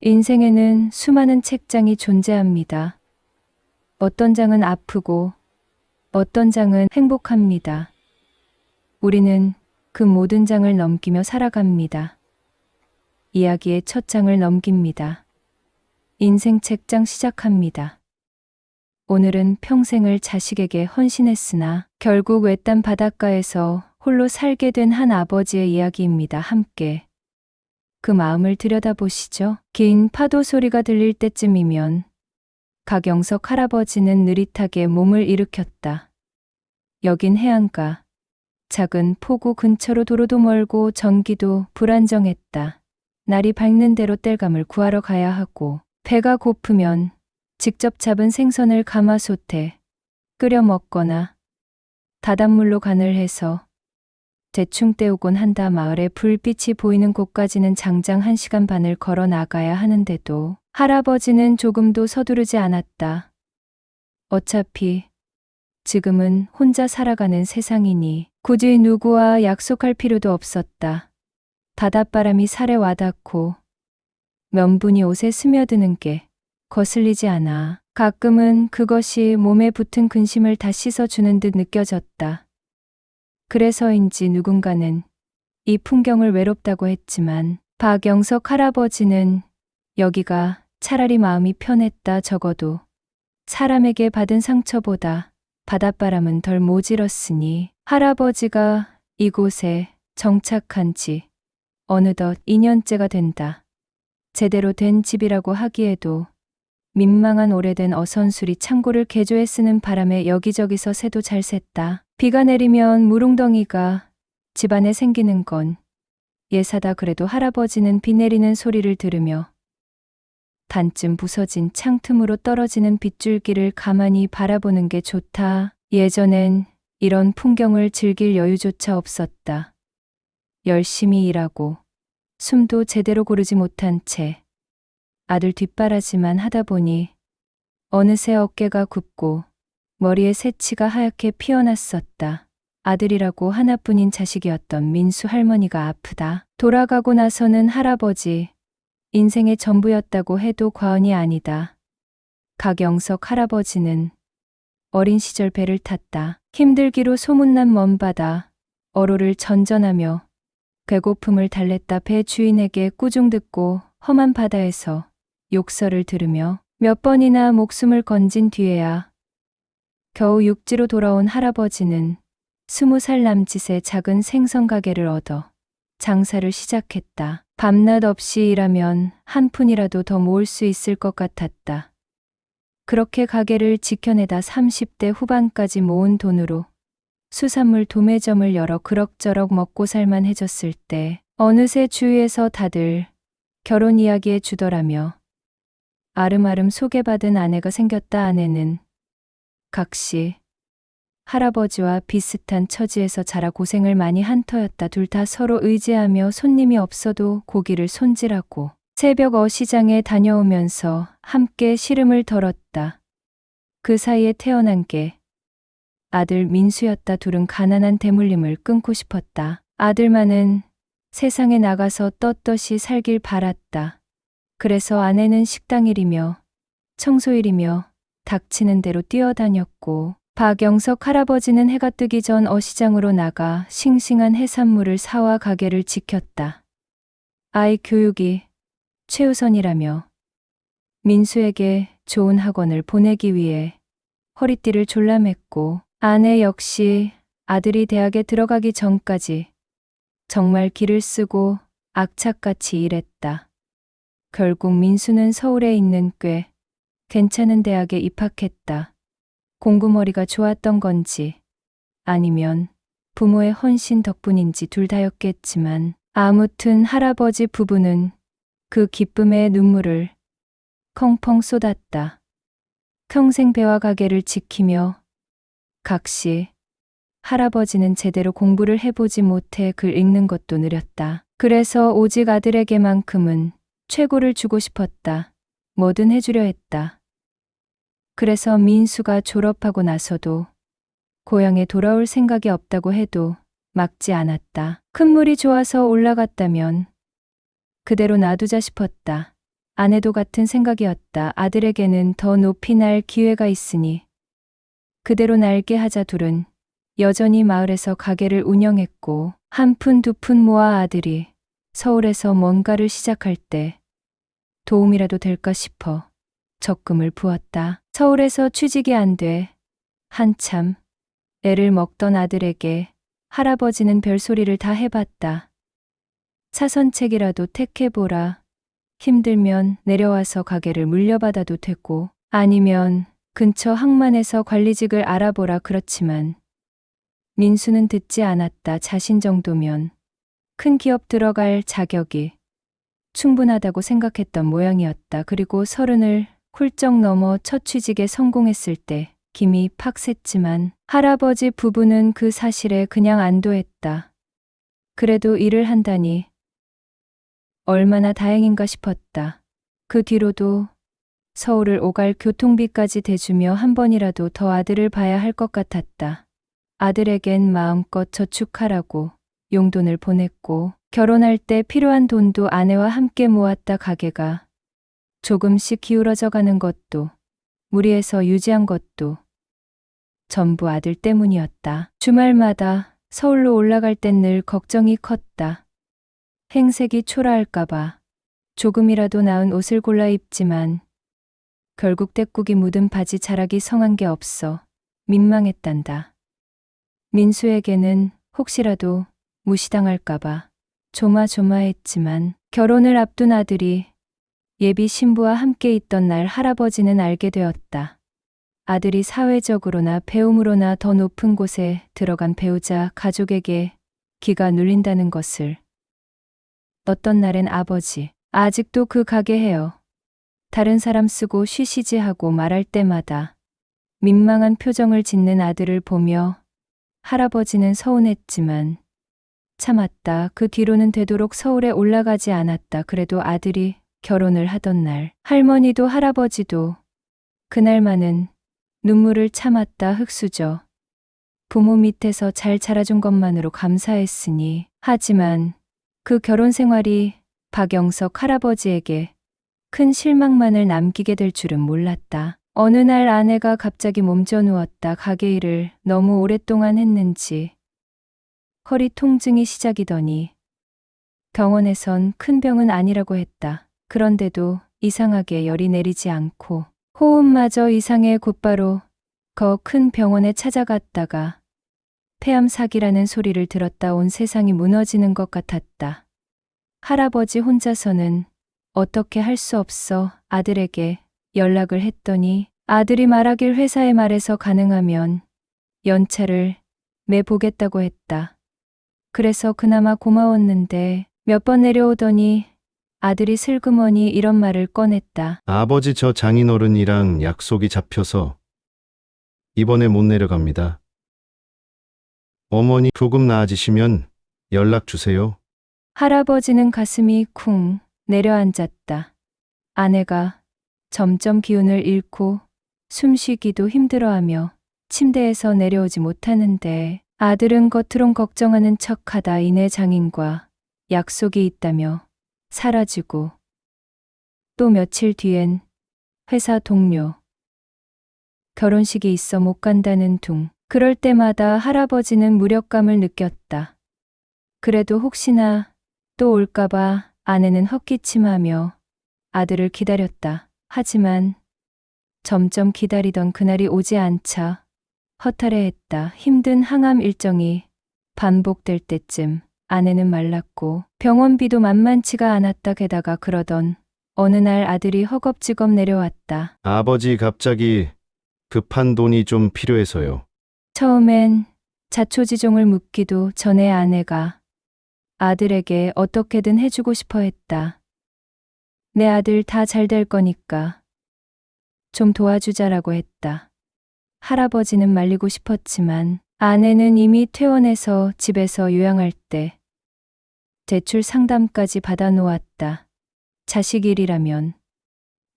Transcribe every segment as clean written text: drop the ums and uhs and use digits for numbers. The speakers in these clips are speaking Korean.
인생에는 수많은 책장이 존재합니다. 어떤 장은 아프고 어떤 장은 행복합니다. 우리는 그 모든 장을 넘기며 살아갑니다. 이야기의 첫 장을 넘깁니다. 인생 책장 시작합니다. 오늘은 평생을 자식에게 헌신했으나 결국 외딴 바닷가에서 홀로 살게 된 한 아버지의 이야기입니다. 함께 그 마음을 들여다보시죠. 긴 파도 소리가 들릴 때쯤이면 각영석 할아버지는 느릿하게 몸을 일으켰다. 여긴 해안가. 작은 포구 근처로 도로도 멀고 전기도 불안정했다. 날이 밝는 대로 땔감을 구하러 가야 하고 배가 고프면 직접 잡은 생선을 가마솥에 끓여 먹거나 바닷물로 간을 해서 대충 때우곤 한다. 마을에 불빛이 보이는 곳까지는 장장 1시간 반을 걸어 나가야 하는데도 할아버지는 조금도 서두르지 않았다. 어차피 지금은 혼자 살아가는 세상이니 굳이 누구와 약속할 필요도 없었다. 바닷바람이 살에 와닿고 면분이 옷에 스며드는 게 거슬리지 않아 가끔은 그것이 몸에 붙은 근심을 다 씻어주는 듯 느껴졌다. 그래서인지 누군가는 이 풍경을 외롭다고 했지만 박영석 할아버지는 여기가 차라리 마음이 편했다. 적어도 사람에게 받은 상처보다 바닷바람은 덜 모질었으니 할아버지가 이곳에 정착한 지 어느덧 2년째가 된다. 제대로 된 집이라고 하기에도 민망한 오래된 어선수리 창고를 개조해 쓰는 바람에 여기저기서 새도 잘 샜다. 비가 내리면 물웅덩이가 집안에 생기는 건 예사다. 그래도 할아버지는 비 내리는 소리를 들으며 반쯤 부서진 창틈으로 떨어지는 빗줄기를 가만히 바라보는 게 좋다. 예전엔 이런 풍경을 즐길 여유조차 없었다. 열심히 일하고 숨도 제대로 고르지 못한 채 아들 뒷바라지만 하다 보니 어느새 어깨가 굽고 머리에 새치가 하얗게 피어났었다. 아들이라고 하나뿐인 자식이었던 민수 할머니가 아프다. 돌아가고 나서는 할아버지 인생의 전부였다고 해도 과언이 아니다. 각영석 할아버지는 어린 시절 배를 탔다. 힘들기로 소문난 먼바다 어로를 전전하며 배고픔을 달랬다. 배 주인에게 꾸중 듣고 험한 바다에서 욕설을 들으며 몇 번이나 목숨을 건진 뒤에야 겨우 육지로 돌아온 할아버지는 20살 남짓의 작은 생선 가게를 얻어 장사를 시작했다. 밤낮 없이 일하면 한 푼이라도 더 모을 수 있을 것 같았다. 그렇게 가게를 지켜내다 30대 후반까지 모은 돈으로 수산물 도매점을 열어 그럭저럭 먹고 살만해졌을 때 어느새 주위에서 다들 결혼 이야기에 주더라며 아름아름 소개받은 아내가 생겼다. 아내는 각시 할아버지와 비슷한 처지에서 자라 고생을 많이 한 터였다. 둘 다 서로 의지하며 손님이 없어도 고기를 손질하고 새벽 어시장에 다녀오면서 함께 시름을 덜었다. 그 사이에 태어난 게 아들 민수였다. 둘은 가난한 대물림을 끊고 싶었다. 아들만은 세상에 나가서 떳떳이 살길 바랐다. 그래서 아내는 식당일이며 청소일이며 닥치는 대로 뛰어다녔고 박영석 할아버지는 해가 뜨기 전 어시장으로 나가 싱싱한 해산물을 사와 가게를 지켰다. 아이 교육이 최우선이라며 민수에게 좋은 학원을 보내기 위해 허리띠를 졸라맸고 아내 역시 아들이 대학에 들어가기 전까지 정말 기를 쓰고 악착같이 일했다. 결국 민수는 서울에 있는 꽤 괜찮은 대학에 입학했다. 공부머리가 좋았던 건지 아니면 부모의 헌신 덕분인지 둘 다였겠지만 아무튼 할아버지 부부는 그 기쁨의 눈물을 펑펑 쏟았다. 평생 배와 가게를 지키며 각시 할아버지는 제대로 공부를 해보지 못해 글 읽는 것도 느렸다. 그래서 오직 아들에게만큼은 최고를 주고 싶었다. 뭐든 해주려 했다. 그래서 민수가 졸업하고 나서도 고향에 돌아올 생각이 없다고 해도 막지 않았다. 큰 물이 좋아서 올라갔다면 그대로 놔두자 싶었다. 아내도 같은 생각이었다. 아들에게는 더 높이 날 기회가 있으니 그대로 날게 하자. 둘은 여전히 마을에서 가게를 운영했고 한 푼 두 푼 모아 아들이 서울에서 뭔가를 시작할 때 도움이라도 될까 싶어 적금을 부었다. 서울에서 취직이 안 돼 한참 애를 먹던 아들에게 할아버지는 별소리를 다 해봤다. 차선책이라도 택해보라. 힘들면 내려와서 가게를 물려받아도 되고 아니면 근처 항만에서 관리직을 알아보라. 그렇지만 민수는 듣지 않았다. 자신 정도면 큰 기업 들어갈 자격이 충분하다고 생각했던 모양이었다. 그리고 30을 훌쩍 넘어 첫 취직에 성공했을 때 김이 팍 샜지만 할아버지 부부는 그 사실에 그냥 안도했다. 그래도 일을 한다니 얼마나 다행인가 싶었다. 그 뒤로도 서울을 오갈 교통비까지 대주며 한 번이라도 더 아들을 봐야 할 것 같았다. 아들에겐 마음껏 저축하라고 용돈을 보냈고 결혼할 때 필요한 돈도 아내와 함께 모았다. 가게가 조금씩 기울어져 가는 것도 무리해서 유지한 것도 전부 아들 때문이었다. 주말마다 서울로 올라갈 땐 늘 걱정이 컸다. 행색이 초라할까봐 조금이라도 나은 옷을 골라 입지만 결국 때국이 묻은 바지 자락이 성한 게 없어 민망했단다. 민수에게는 혹시라도 무시당할까봐 조마조마했지만 결혼을 앞둔 아들이 예비 신부와 함께 있던 날 할아버지는 알게 되었다. 아들이 사회적으로나 배움으로나 더 높은 곳에 들어간 배우자 가족에게 기가 눌린다는 것을. 어떤 날엔 아버지, 아직도 그 가게 해요. 다른 사람 쓰고 쉬시지 하고 말할 때마다 민망한 표정을 짓는 아들을 보며 할아버지는 서운했지만 참았다. 그 뒤로는 되도록 서울에 올라가지 않았다. 그래도 아들이 결혼을 하던 날 할머니도 할아버지도 그날만은 눈물을 참았다. 흙수저 부모 밑에서 잘 자라준 것만으로 감사했으니. 하지만 그 결혼 생활이 박영석 할아버지에게 큰 실망만을 남기게 될 줄은 몰랐다. 어느 날 아내가 갑자기 몸져 누웠다. 가게 일을 너무 오랫동안 했는지 허리 통증이 시작이더니 병원에선 큰 병은 아니라고 했다. 그런데도 이상하게 열이 내리지 않고 호흡마저 이상해 곧바로 더 큰 병원에 찾아갔다가 폐암 사기라는 소리를 들었다. 온 세상이 무너지는 것 같았다. 할아버지 혼자서는 어떻게 할 수 없어 아들에게 연락을 했더니 아들이 말하길 회사에 말해서 가능하면 연차를 매보겠다고 했다. 그래서 그나마 고마웠는데 몇 번 내려오더니 아들이 슬그머니 이런 말을 꺼냈다. 아버지, 저 장인어른이랑 약속이 잡혀서 이번에 못 내려갑니다. 어머니 조금 나아지시면 연락 주세요. 할아버지는 가슴이 쿵 내려앉았다. 아내가 점점 기운을 잃고 숨쉬기도 힘들어하며 침대에서 내려오지 못하는데 아들은 겉으론 걱정하는 척하다 이내 장인과 약속이 있다며 사라지고 또 며칠 뒤엔 회사 동료 결혼식이 있어 못 간다는 둥. 그럴 때마다 할아버지는 무력감을 느꼈다. 그래도 혹시나 또 올까봐 아내는 헛기침하며 아들을 기다렸다. 하지만 점점 기다리던 그날이 오지 않자 허탈해했다. 힘든 항암 일정이 반복될 때쯤 아내는 말랐고 병원비도 만만치가 않았다. 게다가 그러던 어느 날 아들이 허겁지겁 내려왔다. 아버지, 갑자기 급한 돈이 좀 필요해서요. 처음엔 자초지종을 묻기도 전에 아내가 아들에게 어떻게든 해주고 싶어 했다. 내 아들 다 잘 될 거니까 좀 도와주자라고 했다. 할아버지는 말리고 싶었지만 아내는 이미 퇴원해서 집에서 요양할 때 대출 상담까지 받아놓았다. 자식 일이라면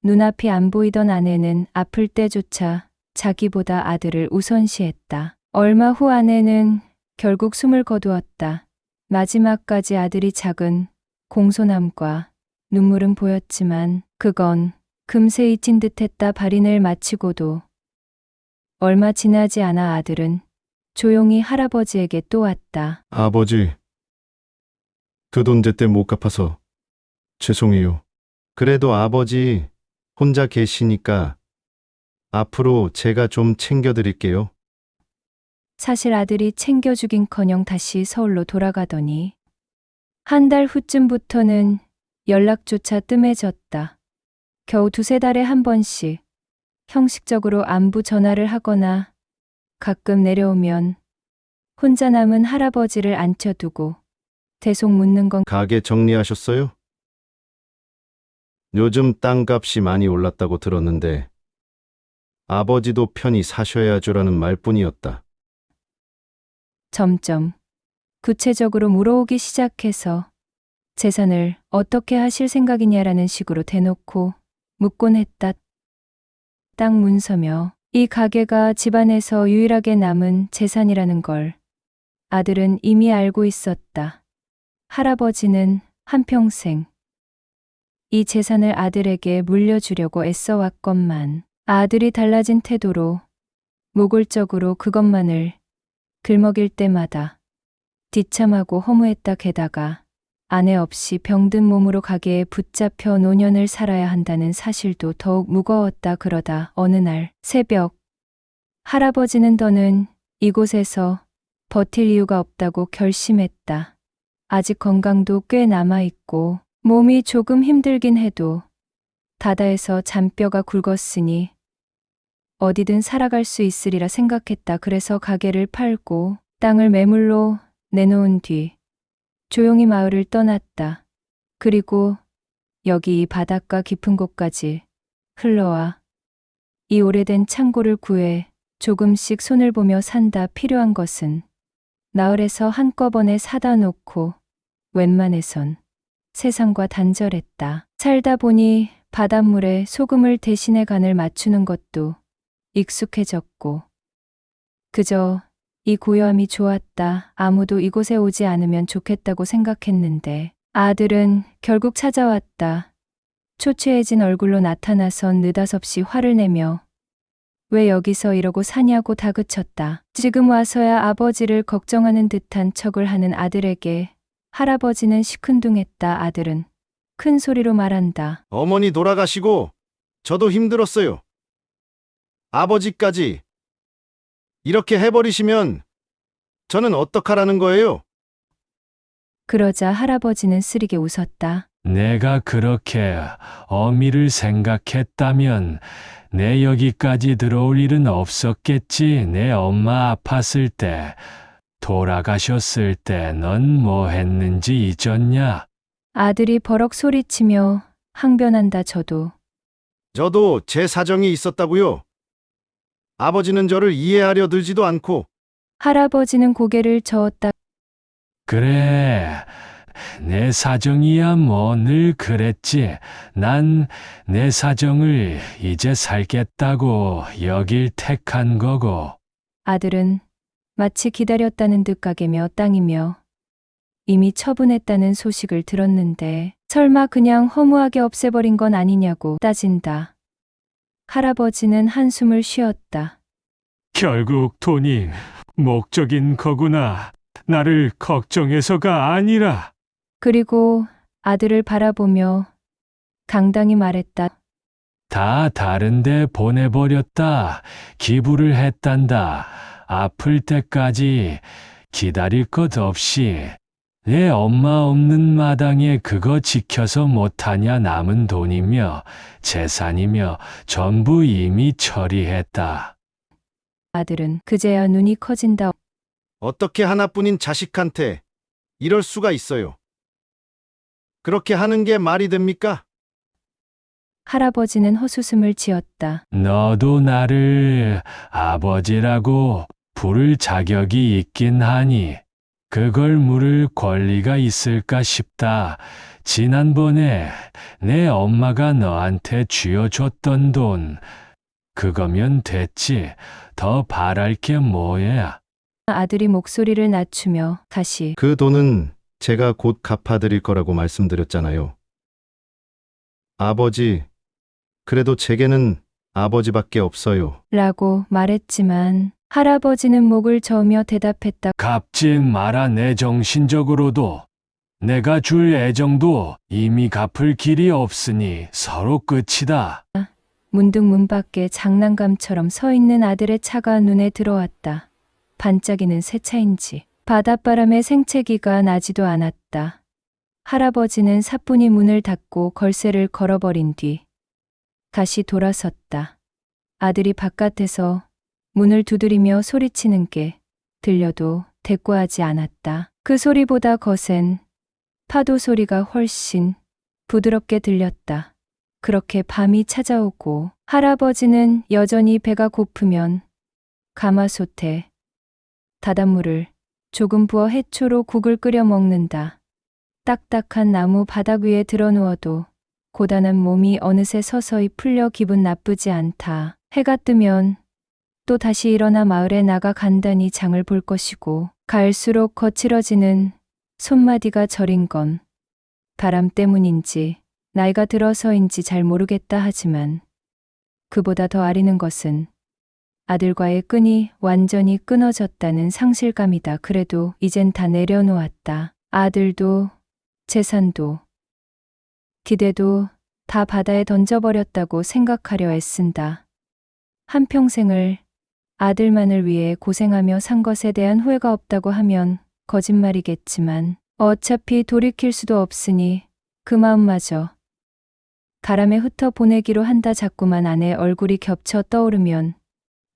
눈앞이 안 보이던 아내는 아플 때조차 자기보다 아들을 우선시했다. 얼마 후 아내는 결국 숨을 거두었다. 마지막까지 아들이 작은 공손함과 눈물은 보였지만 그건 금세 잊힌 듯했다. 발인을 마치고도 얼마 지나지 않아 아들은 조용히 할아버지에게 또 왔다. 아버지, 그 돈 제때 못 갚아서 죄송해요. 그래도 아버지 혼자 계시니까 앞으로 제가 좀 챙겨드릴게요. 사실 아들이 챙겨주긴커녕 다시 서울로 돌아가더니 한 달 후쯤부터는 연락조차 뜸해졌다. 겨우 두세 달에 한 번씩 형식적으로 안부 전화를 하거나 가끔 내려오면 혼자 남은 할아버지를 앉혀두고 대속 묻는 건 가게 정리하셨어요? 요즘 땅값이 많이 올랐다고 들었는데 아버지도 편히 사셔야죠라는 말뿐이었다. 점점 구체적으로 물어오기 시작해서 재산을 어떻게 하실 생각이냐라는 식으로 대놓고 묻곤 했다. 땅 문서며 이 가게가 집안에서 유일하게 남은 재산이라는 걸 아들은 이미 알고 있었다. 할아버지는 한평생 이 재산을 아들에게 물려주려고 애써왔건만 아들이 달라진 태도로 모굴적으로 그것만을 글먹일 때마다 뒤참하고 허무했다. 게다가 아내 없이 병든 몸으로 가게에 붙잡혀 노년을 살아야 한다는 사실도 더욱 무거웠다. 그러다 어느 날 새벽 할아버지는 더는 이곳에서 버틸 이유가 없다고 결심했다. 아직 건강도 꽤 남아있고 몸이 조금 힘들긴 해도 다다에서 잔뼈가 굵었으니 어디든 살아갈 수 있으리라 생각했다. 그래서 가게를 팔고 땅을 매물로 내놓은 뒤 조용히 마을을 떠났다. 그리고 여기 이 바닷가 깊은 곳까지 흘러와 이 오래된 창고를 구해 조금씩 손을 보며 산다. 필요한 것은 나흘에서 한꺼번에 사다 놓고 웬만해선 세상과 단절했다. 살다 보니 바닷물에 소금을 대신해 간을 맞추는 것도 익숙해졌고 그저 이 고요함이 좋았다. 아무도 이곳에 오지 않으면 좋겠다고 생각했는데 아들은 결국 찾아왔다. 초췌해진 얼굴로 나타나선 느닷없이 화를 내며 왜 여기서 이러고 사냐고 다그쳤다. 지금 와서야 아버지를 걱정하는 듯한 척을 하는 아들에게 할아버지는 시큰둥했다. 아들은 큰 소리로 말한다. 어머니 돌아가시고 저도 힘들었어요. 아버지까지 이렇게 해버리시면 저는 어떡하라는 거예요? 그러자 할아버지는 쓰리게 웃었다. 내가 그렇게 어미를 생각했다면 내 여기까지 들어올 일은 없었겠지. 내 엄마 아팠을 때, 돌아가셨을 때 넌 뭐 했는지 잊었냐? 아들이 버럭 소리치며 항변한다. 저도 제 사정이 있었다고요. 아버지는 저를 이해하려 들지도 않고 할아버지는 고개를 저었다. 그래, 내 사정이야 뭐 늘 그랬지. 난 내 사정을 이제 살겠다고 여길 택한 거고. 아들은 마치 기다렸다는 듯 가게며 땅이며 이미 처분했다는 소식을 들었는데 설마 그냥 허무하게 없애버린 건 아니냐고 따진다. 할아버지는 한숨을 쉬었다. 결국 돈이 목적인 거구나. 나를 걱정해서가 아니라. 그리고 아들을 바라보며 당당히 말했다. 다 다른데 보내버렸다. 기부를 했단다. 아플 때까지 기다릴 것 없이. 내 엄마 없는 마당에 그거 지켜서 못하냐. 남은 돈이며 재산이며 전부 이미 처리했다. 아들은 그제야 눈이 커진다. 어떻게 하나뿐인 자식한테 이럴 수가 있어요. 그렇게 하는 게 말이 됩니까? 할아버지는 헛웃음을 지었다. 너도 나를 아버지라고 부를 자격이 있긴 하니 그걸 물을 권리가 있을까 싶다. 지난번에 내 엄마가 너한테 쥐어줬던 돈, 그거면 됐지. 더 바랄 게 뭐야. 아들이 목소리를 낮추며 다시 그 돈은 제가 곧 갚아드릴 거라고 말씀드렸잖아요. 아버지, 그래도 제게는 아버지밖에 없어요. 라고 말했지만 할아버지는 목을 저으며 대답했다. 갚지 마라. 내 정신적으로도 내가 줄 애정도 이미 갚을 길이 없으니 서로 끝이다. 문득 문 밖에 장난감처럼 서 있는 아들의 차가 눈에 들어왔다. 반짝이는 새 차인지 바닷바람에 생채기가 나지도 않았다. 할아버지는 사뿐히 문을 닫고 걸쇠를 걸어버린 뒤 다시 돌아섰다. 아들이 바깥에서 문을 두드리며 소리치는 게 들려도 대꾸하지 않았다. 그 소리보다 거센 파도 소리가 훨씬 부드럽게 들렸다. 그렇게 밤이 찾아오고 할아버지는 여전히 배가 고프면 가마솥에 바닷물을 조금 부어 해초로 국을 끓여 먹는다. 딱딱한 나무 바닥 위에 드러누워도 고단한 몸이 어느새 서서히 풀려 기분 나쁘지 않다. 해가 뜨면 또 다시 일어나 마을에 나가 간단히 장을 볼 것이고 갈수록 거칠어지는 손마디가 저린 건 바람 때문인지 나이가 들어서인지 잘 모르겠다 하지만 그보다 더 아리는 것은 아들과의 끈이 완전히 끊어졌다는 상실감이다. 그래도 이젠 다 내려놓았다. 아들도 재산도 기대도 다 바다에 던져버렸다고 생각하려 애쓴다. 한평생을 아들만을 위해 고생하며 산 것에 대한 후회가 없다고 하면 거짓말이겠지만 어차피 돌이킬 수도 없으니 그 마음마저 바람에 흩어 보내기로 한다. 자꾸만 아내 얼굴이 겹쳐 떠오르면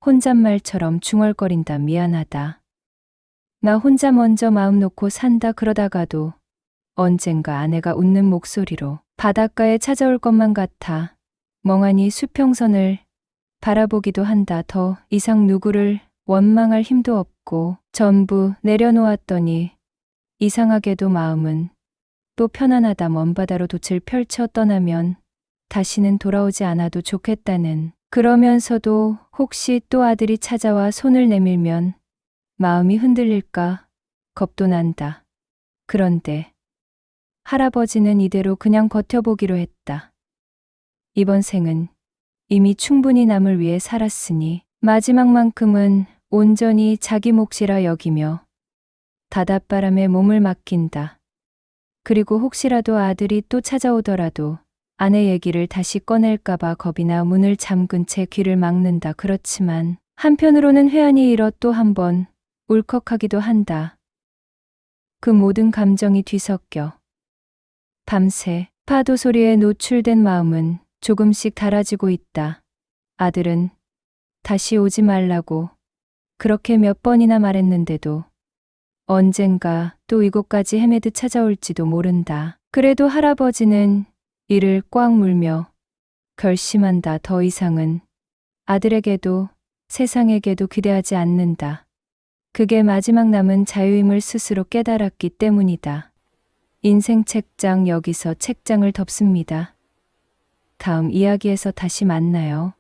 혼잣말처럼 중얼거린다. 미안하다. 나 혼자 먼저 마음 놓고 산다. 그러다가도 언젠가 아내가 웃는 목소리로 바닷가에 찾아올 것만 같아 멍하니 수평선을 바라보기도 한다. 더 이상 누구를 원망할 힘도 없고 전부 내려놓았더니 이상하게도 마음은 또 편안하다. 먼 바다로 돛을 펼쳐 떠나면 다시는 돌아오지 않아도 좋겠다는, 그러면서도 혹시 또 아들이 찾아와 손을 내밀면 마음이 흔들릴까 겁도 난다. 그런데 할아버지는 이대로 그냥 버텨보기로 했다. 이번 생은 이미 충분히 남을 위해 살았으니 마지막만큼은 온전히 자기 몫이라 여기며 바닷바람에 몸을 맡긴다. 그리고 혹시라도 아들이 또 찾아오더라도 아내 얘기를 다시 꺼낼까봐 겁이나 문을 잠근 채 귀를 막는다. 그렇지만 한편으로는 회한이 일어 또 한 번 울컥하기도 한다. 그 모든 감정이 뒤섞여 밤새 파도 소리에 노출된 마음은 조금씩 달아지고 있다. 아들은 다시 오지 말라고 그렇게 몇 번이나 말했는데도 언젠가 또 이곳까지 헤매듯 찾아올지도 모른다. 그래도 할아버지는 이를 꽉 물며 결심한다. 더 이상은 아들에게도 세상에게도 기대하지 않는다. 그게 마지막 남은 자유임을 스스로 깨달았기 때문이다. 인생 책장 여기서 책장을 덮습니다. 다음 이야기에서 다시 만나요.